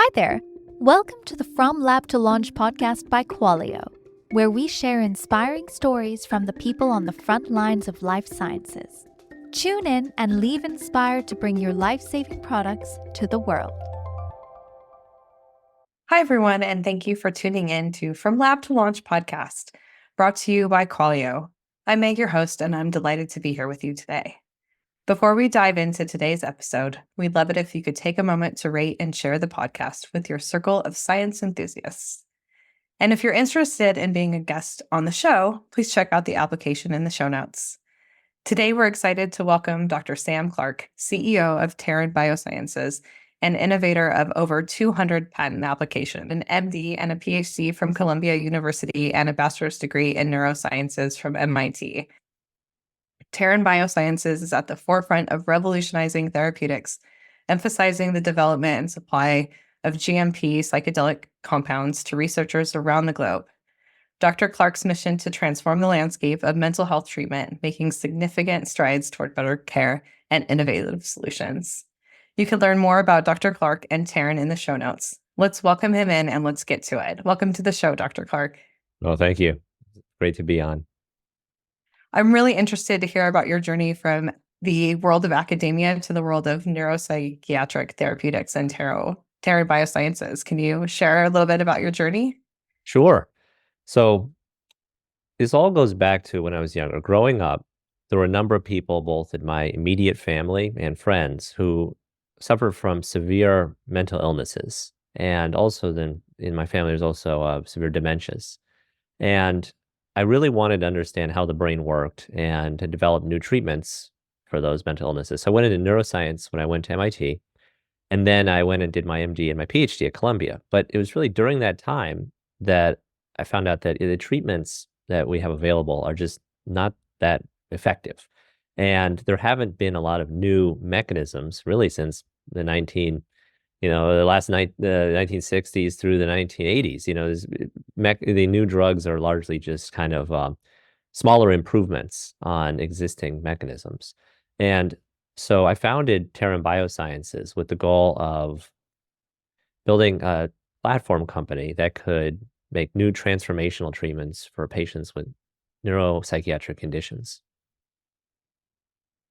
Hi there. Welcome to the From Lab to Launch podcast by Qualio, where we share inspiring stories from the people on the front lines of life sciences. Tune in and leave inspired to bring your life-saving products to the world. Hi, everyone, and thank you for tuning in to From Lab to Launch podcast, brought to you by Qualio. I'm Meg, your host, and I'm delighted to be here with you today. Before we dive into today's episode, we'd love it if you could take a moment to rate and share the podcast with your circle of science enthusiasts. And if you're interested in being a guest on the show, please check out the application in the show notes. Today, we're excited to welcome Dr. Sam Clark, CEO of Terran Biosciences and innovator of over 200 patent applications, an MD and a PhD from Columbia University and a bachelor's degree in neurosciences from MIT. Terran Biosciences is at the forefront of revolutionizing therapeutics, emphasizing the development and supply of GMP psychedelic compounds to researchers around the globe. Dr. Clark's mission to transform the landscape of mental health treatment, making significant strides toward better care and innovative solutions. You can learn more about Dr. Clark and Terran in the show notes. Let's welcome him in and let's get to it. Welcome to the show, Dr. Clark. Well, thank you. Great to be on. I'm really interested to hear about your journey from the world of academia to the world of neuropsychiatric therapeutics and Terran Biosciences. Can you share a little bit about your journey? Sure. So this all goes back to when I was younger. Growing up, there were a number of people, both in my immediate family and friends, who suffered from severe mental illnesses. And also then in my family, there's also severe dementias. And I really wanted to understand how the brain worked and to develop new treatments for those mental illnesses. So I went into neuroscience when I went to MIT, and then I went and did my MD and my PhD at Columbia. But it was really during that time that I found out that the treatments that we have available are just not that effective. And there haven't been a lot of new mechanisms really since the 1960s through the 1980s. The new drugs are largely just kind of smaller improvements on existing mechanisms. And so I founded Terran Biosciences with the goal of building a platform company that could make new transformational treatments for patients with neuropsychiatric conditions.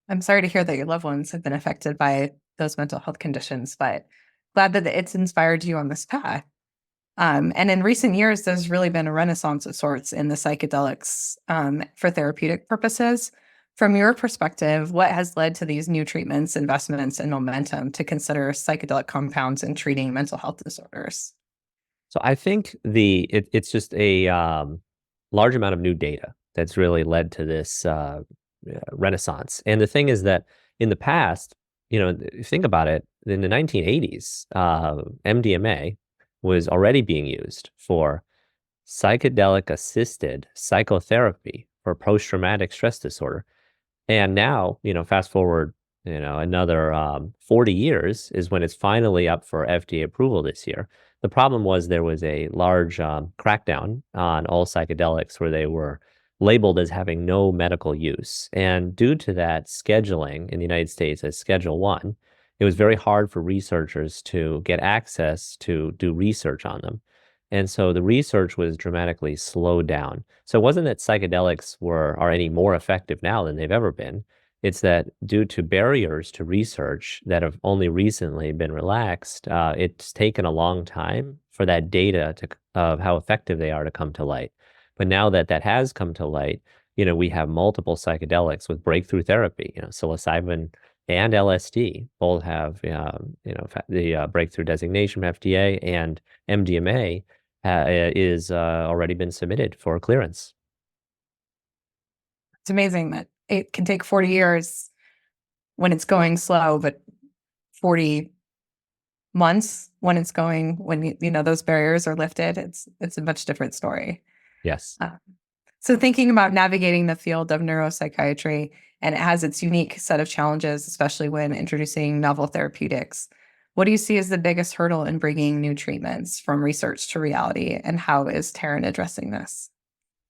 I'm sorry to hear that your loved ones have been affected by those mental health conditions, but glad that it's inspired you on this path. And in recent years, there's really been a renaissance of sorts in the psychedelics for therapeutic purposes. From your perspective, what has led to these new treatments, investments, and momentum to consider psychedelic compounds in treating mental health disorders? So I think it's just a large amount of new data that's really led to this renaissance. And the thing is that in the past, think about it, in the 1980s, MDMA was already being used for psychedelic-assisted psychotherapy for post-traumatic stress disorder. And now, fast forward, another 40 years is when it's finally up for FDA approval this year. The problem was there was a large crackdown on all psychedelics where they were labeled as having no medical use. And due to that scheduling in the United States as Schedule 1, it was very hard for researchers to get access to do research on them. And so the research was dramatically slowed down. So it wasn't that psychedelics are any more effective now than they've ever been. It's that due to barriers to research that have only recently been relaxed, it's taken a long time for that data of how effective they are to come to light. But now that has come to light, we have multiple psychedelics with breakthrough therapy. Psilocybin and LSD both have, the breakthrough designation from FDA, and MDMA is already been submitted for clearance. It's amazing that it can take 40 years when it's going slow, but 40 months when those barriers are lifted. It's a much different story. Yes. So thinking about navigating the field of neuropsychiatry, and it has its unique set of challenges, especially when introducing novel therapeutics. What do you see as the biggest hurdle in bringing new treatments from research to reality, and how is Terran addressing this?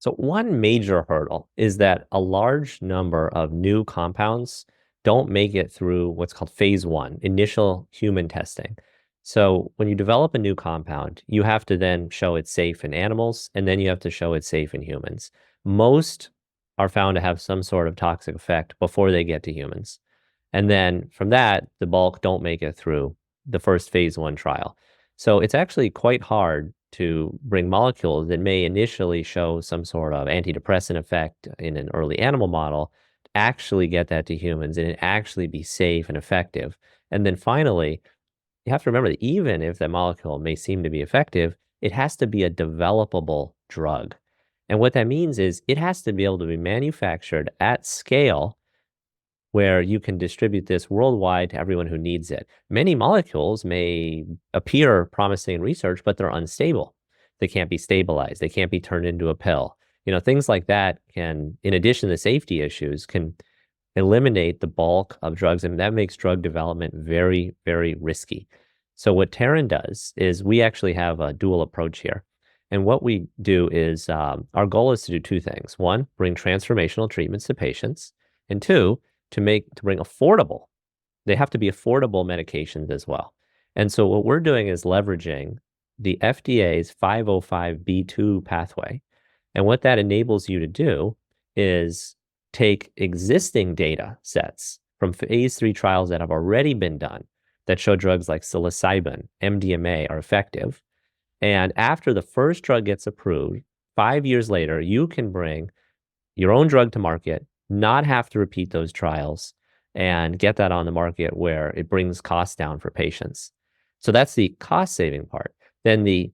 So one major hurdle is that a large number of new compounds don't make it through what's called phase 1, initial human testing. So when you develop a new compound, you have to then show it's safe in animals, and then you have to show it's safe in humans. Most are found to have some sort of toxic effect before they get to humans. And then from that, the bulk don't make it through the first phase 1 trial. So it's actually quite hard to bring molecules that may initially show some sort of antidepressant effect in an early animal model, actually get that to humans and it actually be safe and effective. And then finally, you have to remember that even if that molecule may seem to be effective, it has to be a developable drug. And what that means is it has to be able to be manufactured at scale where you can distribute this worldwide to everyone who needs it. Many molecules may appear promising in research, but they're unstable. They can't be stabilized. They can't be turned into a pill. Things like that can, in addition to safety issues, can eliminate the bulk of drugs, and that makes drug development very, very risky. So what Terran does is we actually have a dual approach here. And what we do is our goal is to do two things. One, bring transformational treatments to patients. And two, to bring affordable. They have to be affordable medications as well. And so what we're doing is leveraging the FDA's 505(b)(2) pathway. And what that enables you to do is take existing data sets from phase 3 trials that have already been done that show drugs like psilocybin, MDMA are effective. And after the first drug gets approved, 5 years later, you can bring your own drug to market, not have to repeat those trials, and get that on the market where it brings costs down for patients. So that's the cost saving part. Then the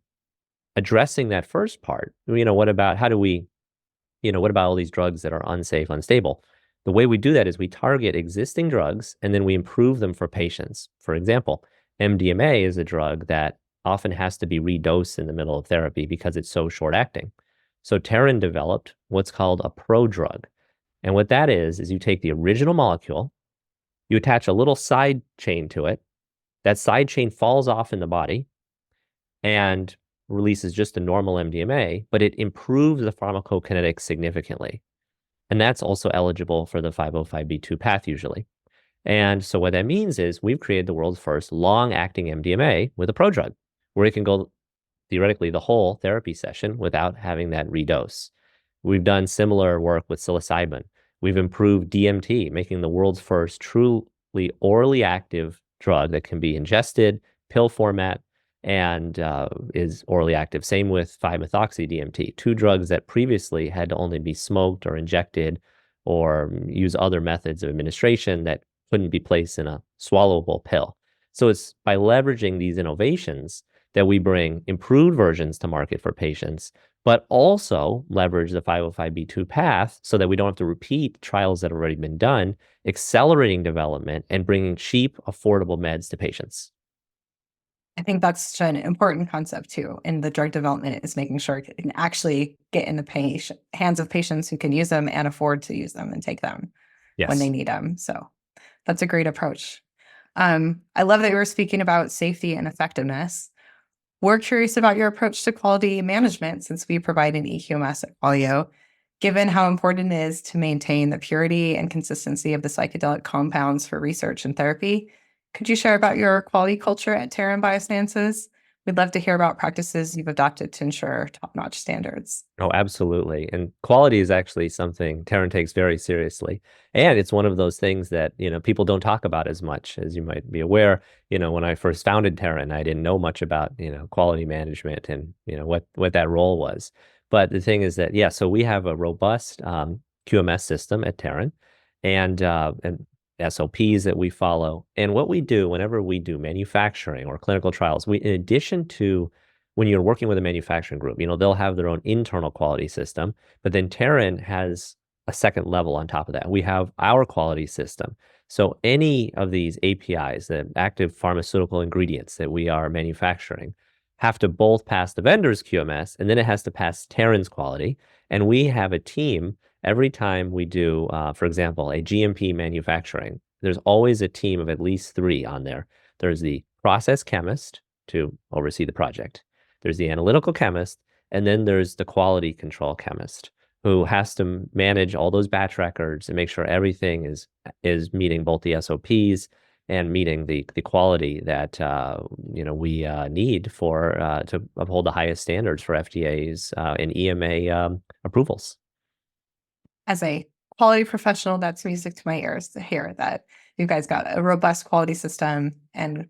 addressing that first part, what about what about all these drugs that are unsafe, unstable? The way we do that is we target existing drugs and then we improve them for patients. For example, MDMA is a drug that often has to be redosed in the middle of therapy because it's so short acting. So Terran developed what's called a prodrug. And what that is you take the original molecule, you attach a little side chain to it. That side chain falls off in the body and releases just a normal MDMA, but it improves the pharmacokinetics significantly. And that's also eligible for the 505(b)(2) path usually. And so what that means is we've created the world's first long-acting MDMA with a prodrug, where it can go theoretically the whole therapy session without having that redose. We've done similar work with psilocybin. We've improved DMT, making the world's first truly orally active drug that can be ingested, pill format, and is orally active. Same with 5-methoxy-DMT, two drugs that previously had to only be smoked or injected or use other methods of administration that couldn't be placed in a swallowable pill. So it's by leveraging these innovations that we bring improved versions to market for patients, but also leverage the 505(b)(2) path so that we don't have to repeat trials that have already been done, accelerating development and bringing cheap, affordable meds to patients. I think that's such an important concept too in the drug development is making sure it can actually get in the hands of patients who can use them and afford to use them and take them when they need them. So that's a great approach. I love that you were speaking about safety and effectiveness. We're curious about your approach to quality management since we provide an EQMS at Qualio. Given how important it is to maintain the purity and consistency of the psychedelic compounds for research and therapy, could you share about your quality culture at Terran Biosciences? We'd love to hear about practices you've adopted to ensure top-notch standards. Oh, absolutely. And quality is actually something Terran takes very seriously. And it's one of those things that, people don't talk about as much as you might be aware. When I first founded Terran, I didn't know much about, quality management and, what that role was. But the thing is that, so we have a robust QMS system at Terran and SOPs that we follow. And what we do whenever we do manufacturing or clinical trials, in addition to when you're working with a manufacturing group, they'll have their own internal quality system, but then Terran has a second level on top of that. We have our quality system. So any of these APIs, the active pharmaceutical ingredients that we are manufacturing, have to both pass the vendor's QMS, and then it has to pass Terran's quality. And we have a team every time we do, for example, a GMP manufacturing. There's always a team of at least 3 on there. There's the process chemist to oversee the project. There's the analytical chemist, and then there's the quality control chemist who has to manage all those batch records and make sure everything is meeting both the SOPs and meeting the quality that we need for to uphold the highest standards for FDA's and EMA approvals. As a quality professional, that's music to my ears to hear that you guys got a robust quality system and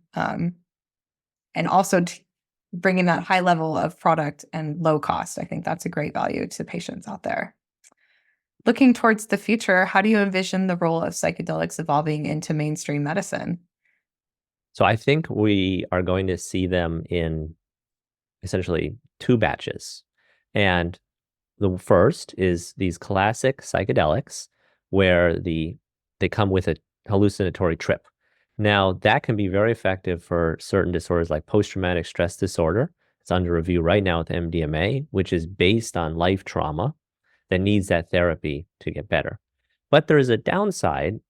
also bringing that high level of product and low cost. I think that's a great value to patients out there. Looking towards the future, how do you envision the role of psychedelics evolving into mainstream medicine? So I think we are going to see them in essentially two batches. And the first is these classic psychedelics where they come with a hallucinatory trip. Now, that can be very effective for certain disorders like post-traumatic stress disorder. It's under review right now with MDMA, which is based on life trauma that needs that therapy to get better. But there is a downside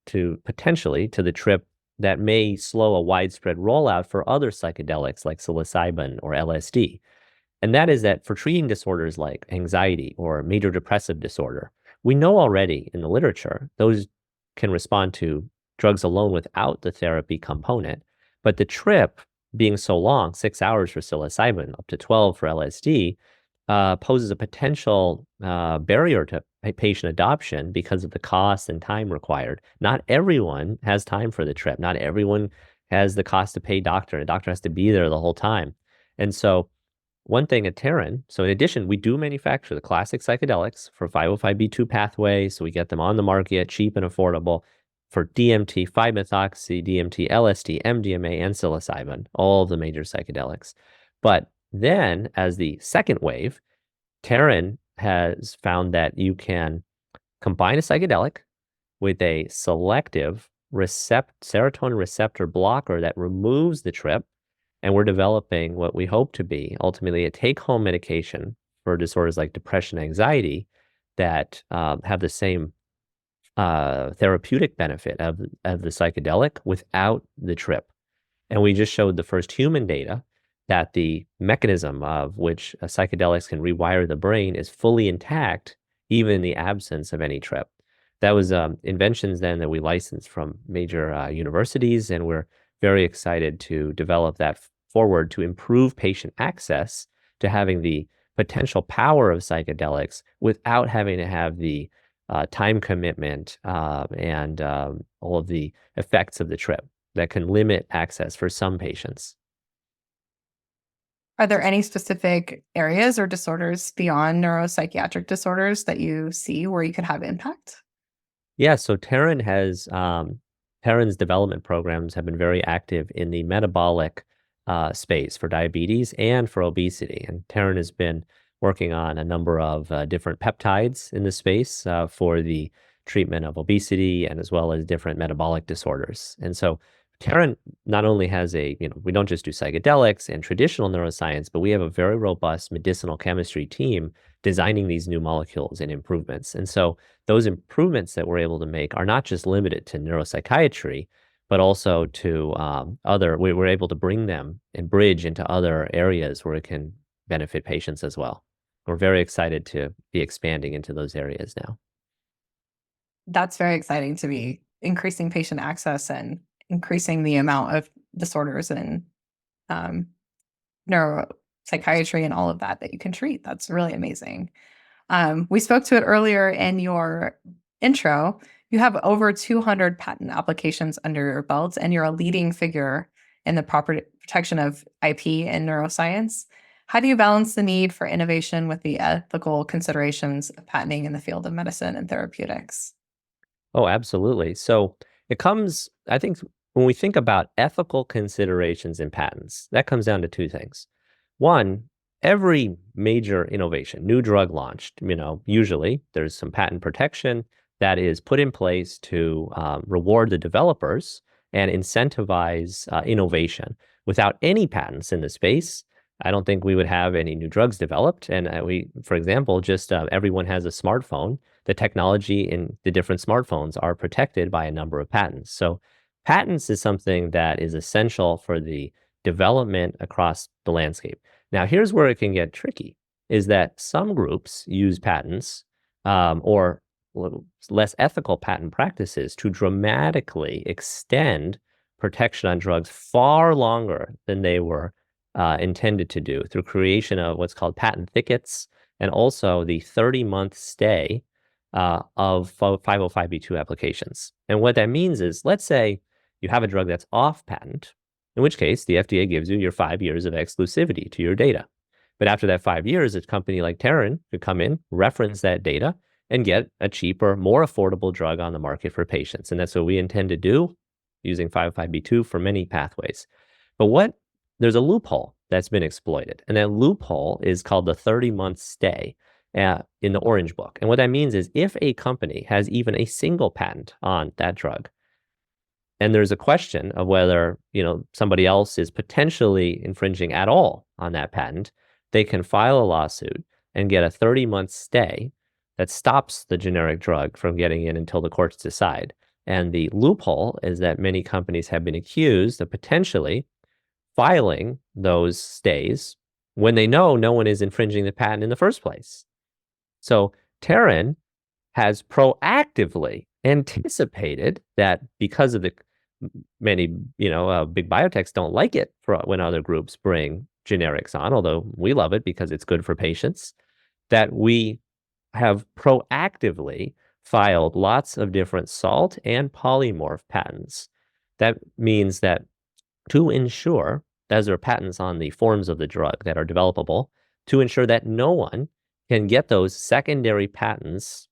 potentially to the trip that may slow a widespread rollout for other psychedelics like psilocybin or LSD. And that is that for treating disorders like anxiety or major depressive disorder, we know already in the literature those can respond to drugs alone without the therapy component. But the trip being so long, 6 hours for psilocybin, up to 12 for LSD, poses a potential barrier to patient adoption because of the cost and time required. Not everyone has time for the trip. Not everyone has the cost to pay doctor. A doctor has to be there the whole time. And so one thing at Terran, so in addition, we do manufacture the classic psychedelics for 505(b)(2) pathway, so we get them on the market, cheap and affordable, for DMT, 5-methoxy, DMT, LSD, MDMA, and psilocybin, all of the major psychedelics. But then, as the second wave, Terran has found that you can combine a psychedelic with a selective serotonin receptor blocker that removes the trip. And we're developing what we hope to be ultimately a take-home medication for disorders like depression, anxiety that have the same therapeutic benefit of the psychedelic without the trip. And we just showed the first human data that the mechanism of which psychedelics can rewire the brain is fully intact, even in the absence of any trip. That was inventions then that we licensed from major universities, and we're very excited to develop that forward to improve patient access to having the potential power of psychedelics without having to have the time commitment and all of the effects of the trip that can limit access for some patients. Are there any specific areas or disorders beyond neuropsychiatric disorders that you see where you could have impact? Yeah, so Terran's development programs have been very active in the metabolic space for diabetes and for obesity. And Terran has been working on a number of different peptides in the space for the treatment of obesity and as well as different metabolic disorders. And so Terran not only has we don't just do psychedelics and traditional neuroscience, but we have a very robust medicinal chemistry team designing these new molecules and improvements. And so those improvements that we're able to make are not just limited to neuropsychiatry, but also to we're able to bring them and bridge into other areas where it can benefit patients as well. We're very excited to be expanding into those areas now. That's very exciting to be increasing patient access and increasing the amount of disorders and neuropsychiatry and all of that you can treat. That's really amazing. We spoke to it earlier in your intro. You have over 200 patent applications under your belt, and you're a leading figure in the proper protection of IP in neuroscience. How do you balance the need for innovation with the ethical considerations of patenting in the field of medicine and therapeutics? Oh, absolutely. So it comes, I think, when we think about ethical considerations in patents, that comes down to two things. One, every major innovation, new drug launched, usually there's some patent protection that is put in place to reward the developers and incentivize innovation. Without any patents in the space, I don't think we would have any new drugs developed. And for example, just everyone has a smartphone. The technology in the different smartphones are protected by a number of patents. So patents is something that is essential for the development across the landscape. Now, here's where it can get tricky, is that some groups use patents or less ethical patent practices to dramatically extend protection on drugs far longer than they were intended to do through creation of what's called patent thickets and also the 30-month stay of 505(b)(2) applications. And what that means is, let's say you have a drug that's off patent, in which case the FDA gives you your 5 years of exclusivity to your data. But after that 5 years, a company like Terran could come in, reference that data, and get a cheaper, more affordable drug on the market for patients. And that's what we intend to do using 505(b)(2) for many pathways. But there's a loophole that's been exploited. And that loophole is called the 30-month stay in the Orange Book. And what that means is if a company has even a single patent on that drug, and there's a question of whether, somebody else is potentially infringing at all on that patent, they can file a lawsuit and get a 30-month stay that stops the generic drug from getting in until the courts decide. And the loophole is that many companies have been accused of potentially filing those stays when they know no one is infringing the patent in the first place. So Terran has proactively anticipated that because of the many, big biotechs don't like it when other groups bring generics on, although we love it because it's good for patients, that we have proactively filed lots of different salt and polymorph patents. That means that to ensure, as there are patents on the forms of the drug that are developable, to ensure that no one can get those secondary patents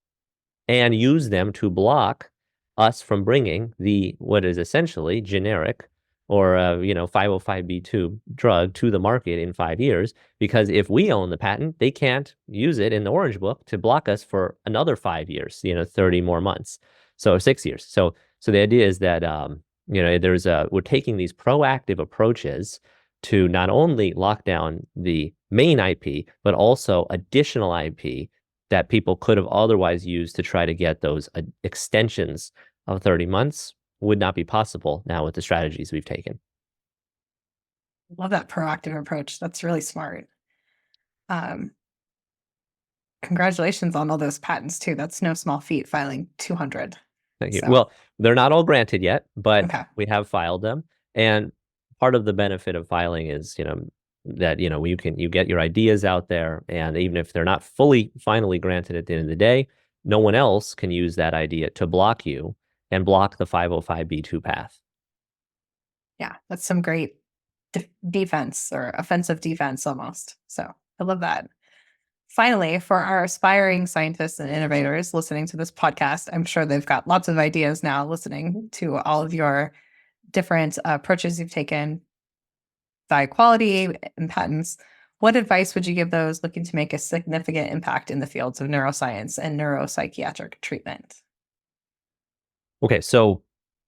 and use them to block us from bringing what is essentially generic or 505(b)(2) drug to the market in 5 years, because if we own the patent, they can't use it in the Orange Book to block us for another 5 years, 30 more months, so 6 years. So the idea is that we're taking these proactive approaches to not only lock down the main IP, but also additional IP that people could have otherwise used to try to get those extensions of 30 months would not be possible now with the strategies we've taken. Love that proactive approach. That's really smart. Congratulations on all those patents too. That's no small feat, filing 200. Thank you. So. Well, they're not all granted yet, but we have filed them. And part of the benefit of filing is, that, you get your ideas out there, and even if they're not finally granted at the end of the day, no one else can use that idea to block you and block the 505(b)(2) path. Yeah, that's some great defense or offensive defense almost. So I love that. Finally, for our aspiring scientists and innovators listening to this podcast, I'm sure they've got lots of ideas now listening to all of your different approaches you've taken by quality and patents. What advice would you give those looking to make a significant impact in the fields of neuroscience and neuropsychiatric treatment? Okay, so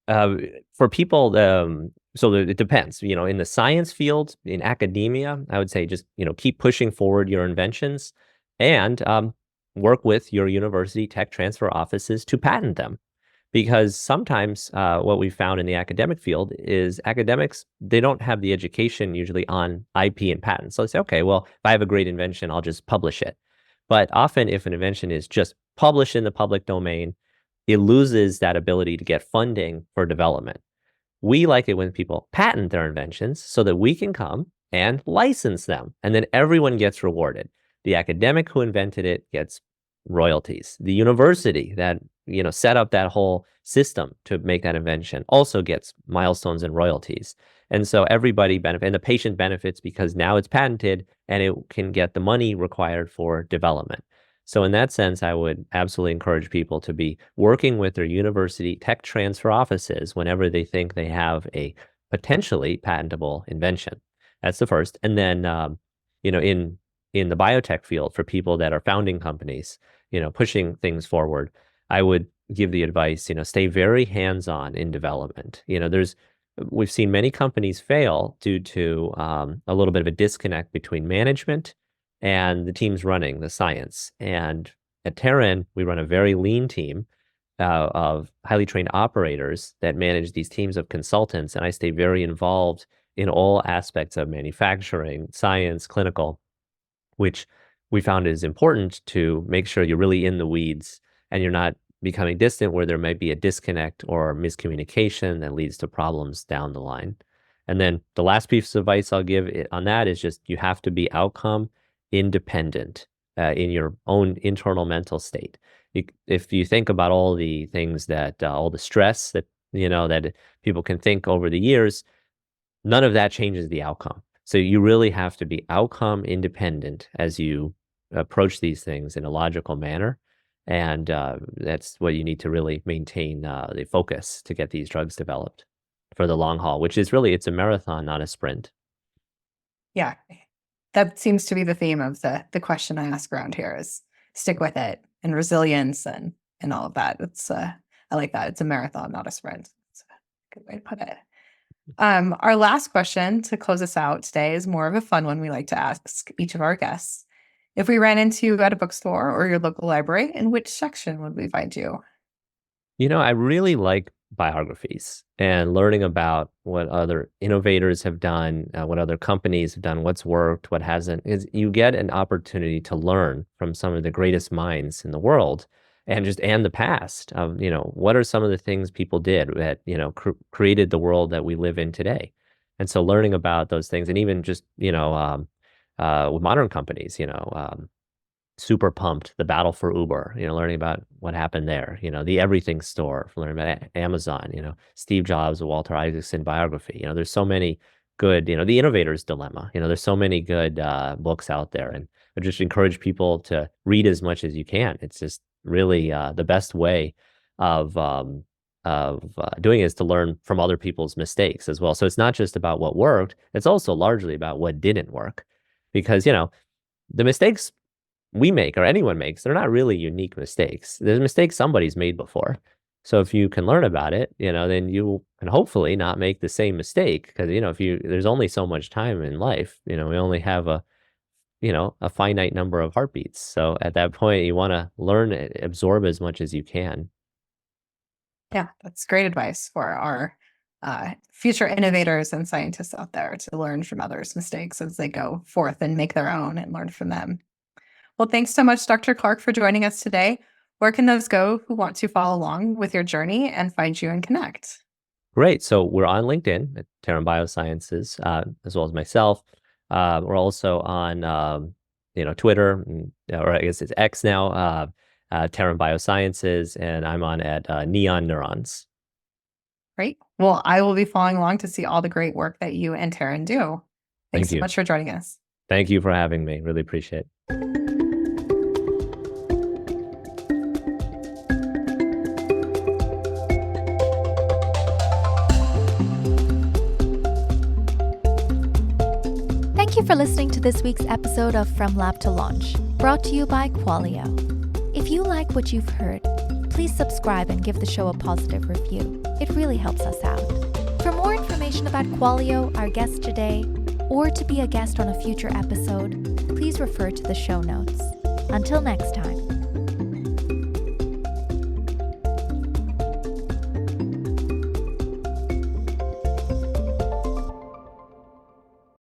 for people, it depends. In the science field, in academia, I would say just keep pushing forward your inventions and work with your university tech transfer offices to patent them. Because sometimes what we found in the academic field is academics, they don't have the education usually on IP and patents. So they say, okay, well, if I have a great invention, I'll just publish it. But often if an invention is just published in the public domain, it loses that ability to get funding for development. We like it when people patent their inventions so that we can come and license them, and then everyone gets rewarded. The academic who invented it gets royalties. The university that set up that whole system to make that invention also gets milestones and royalties. And so everybody benefits, and the patient benefits because now it's patented and it can get the money required for development. So in that sense, I would absolutely encourage people to be working with their university tech transfer offices whenever they think they have a potentially patentable invention. That's the first. And then, in the biotech field, for people that are founding companies, pushing things forward, I would give the advice, stay very hands-on in development. We've seen many companies fail due to a little bit of a disconnect between management and the teams running the science. And at Terran, we run a very lean team of highly trained operators that manage these teams of consultants. And I stay very involved in all aspects of manufacturing, science, clinical, which we found is important to make sure you're really in the weeds and you're not becoming distant where there might be a disconnect or miscommunication that leads to problems down the line. And then the last piece of advice I'll give on that is just you have to be outcome independent in your own internal mental state. If you think about all the things that, all the stress that, that people can think over the years, none of that changes the outcome. So you really have to be outcome independent as you approach these things in a logical manner. And that's what you need to really maintain the focus to get these drugs developed for the long haul, which is really, it's a marathon, not a sprint. Yeah. That seems to be the theme of the question I ask around here is stick with it and resilience and all of that. It's I like that. It's a marathon, not a sprint. It's a good way to put it. Our last question to close us out today is more of a fun one we like to ask each of our guests. If we ran into you at a bookstore or your local library, in which section would we find you? I really like biographies and learning about what other innovators have done, what other companies have done, what's worked, what hasn't. Is you get an opportunity to learn from some of the greatest minds in the world and the past of, what are some of the things people did that, created the world that we live in today. And so learning about those things and even just, with modern companies, Super Pumped, the battle for Uber, learning about what happened there, the Everything Store, learning about Amazon, Steve Jobs, Walter Isaacson biography, there's so many good, the Innovator's Dilemma, there's so many good books out there. And I just encourage people to read as much as you can. It's just really the best way of doing it is to learn from other people's mistakes as well. So it's not just about what worked, it's also largely about what didn't work. Because, the mistakes we make or anyone makes, they're not really unique mistakes. There's mistakes somebody's made before. So if you can learn about it, then you can hopefully not make the same mistake. Because, there's only so much time in life. We only have a finite number of heartbeats. So at that point, you want to learn, absorb as much as you can. Yeah, that's great advice for our future innovators and scientists out there to learn from others' mistakes as they go forth and make their own and learn from them. Well, thanks so much, Dr. Clark, for joining us today. Where can those go who want to follow along with your journey and find you and connect? Great. So we're on LinkedIn at Terran Biosciences, as well as myself. We're also on, Twitter, or I guess it's X now, Terran Biosciences, and I'm on at Neon Neurons. Great. Well, I will be following along to see all the great work that you and Terran do. Thanks so much for joining us. Thank you for having me. Really appreciate it. Thank you for listening to this week's episode of From Lab to Launch, brought to you by Qualio. If you like what you've heard, please subscribe and give the show a positive review. It really helps us out. For more information about Qualio, our guest today, or to be a guest on a future episode, please refer to the show notes. Until next time.